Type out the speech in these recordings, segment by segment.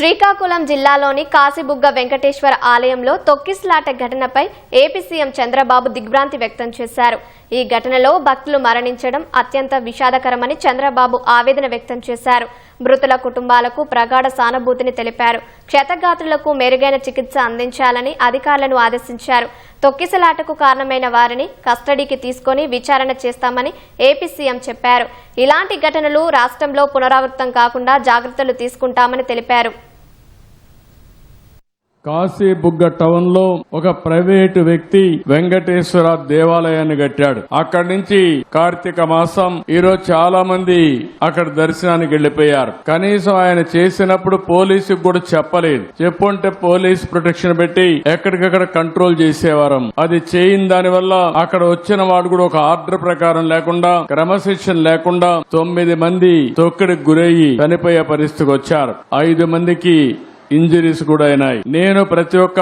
శ్రీకాకుళం జిల్లాలోని కాశీబుగ్గ వెంకటేశ్వర ఆలయంలో తొక్కిసలాట ఘటనపై ఏపీ సీఎం చంద్రబాబు దిగ్భ్రాంతి వ్యక్తం చేశారు. ఈ ఘటనలో భక్తులు మరణించడం అత్యంత విషాదకరమని చంద్రబాబు ఆవేదన వ్యక్తం చేశారు. మృతుల కుటుంబాలకు ప్రగాఢ సానుభూతిని తెలిపారు. క్షతగాత్రులకు మెరుగైన చికిత్స అందించాలని అధికారులను ఆదేశించారు. తొక్కిసలాటకు కారణమైన వారిని కస్టడీకి తీసుకుని విచారణ చేస్తామని ఏపీ సీఎం చెప్పారు. ఇలాంటి ఘటనలు రాష్ట్రంలో పునరావృతం కాకుండా జాగ్రత్తలు తీసుకుంటామని తెలిపారు. కాశీబుగ్గ టౌన్ లో ఒక ప్రైవేటు వ్యక్తి వెంకటేశ్వర దేవాలయాన్ని కట్టాడు. అక్కడి నుంచి కార్తీక మాసం ఈరోజు చాలా మంది అక్కడ దర్శనానికి వెళ్లిపోయారు. కనీసం ఆయన చేసినప్పుడు పోలీసుకు కూడా చెప్పలేదు. చెప్పుంటే పోలీస్ ప్రొటెక్షన్ పెట్టి ఎక్కడికక్కడ కంట్రోల్ చేసేవారం. అది చేయని దాని వల్ల అక్కడ వచ్చిన వాడు కూడా ఒక ఆర్డర్ ప్రకారం లేకుండా, క్రమశిక్షణ లేకుండా 9 మంది తొక్కిడికి గురయ్యి చనిపోయే పరిస్థితికి వచ్చారు. 5 మందికి ఇంజరీస్ కూడా అయినాయి. నేను ప్రతి ఒక్క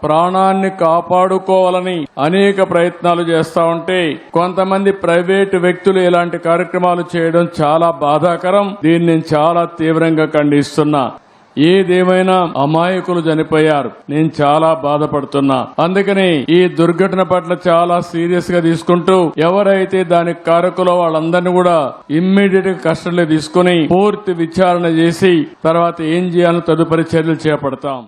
ప్రాణాన్ని కాపాడుకోవాలని అనేక ప్రయత్నాలు చేస్తా ఉంటే కొంతమంది ప్రైవేటు వ్యక్తులు ఇలాంటి కార్యక్రమాలు చేయడం చాలా బాధాకరం. దీన్ని నేను చాలా తీవ్రంగా ఖండిస్తున్నా. ఏదేమైనా అమాయకులు చనిపోయారు. నేను చాలా బాధపడుతున్నా. అందుకని ఈ దుర్ఘటన పట్ల చాలా సీరియస్ గా తీసుకుంటూ ఎవరైతే దానికి కారకులో వాళ్ళందరినీ కూడా ఇమ్మీడియట్ గా కస్టడీలో తీసుకుని పూర్తి విచారణ చేసి తర్వాత ఏం చేయాలో తదుపరి చర్యలు చేపడతాం.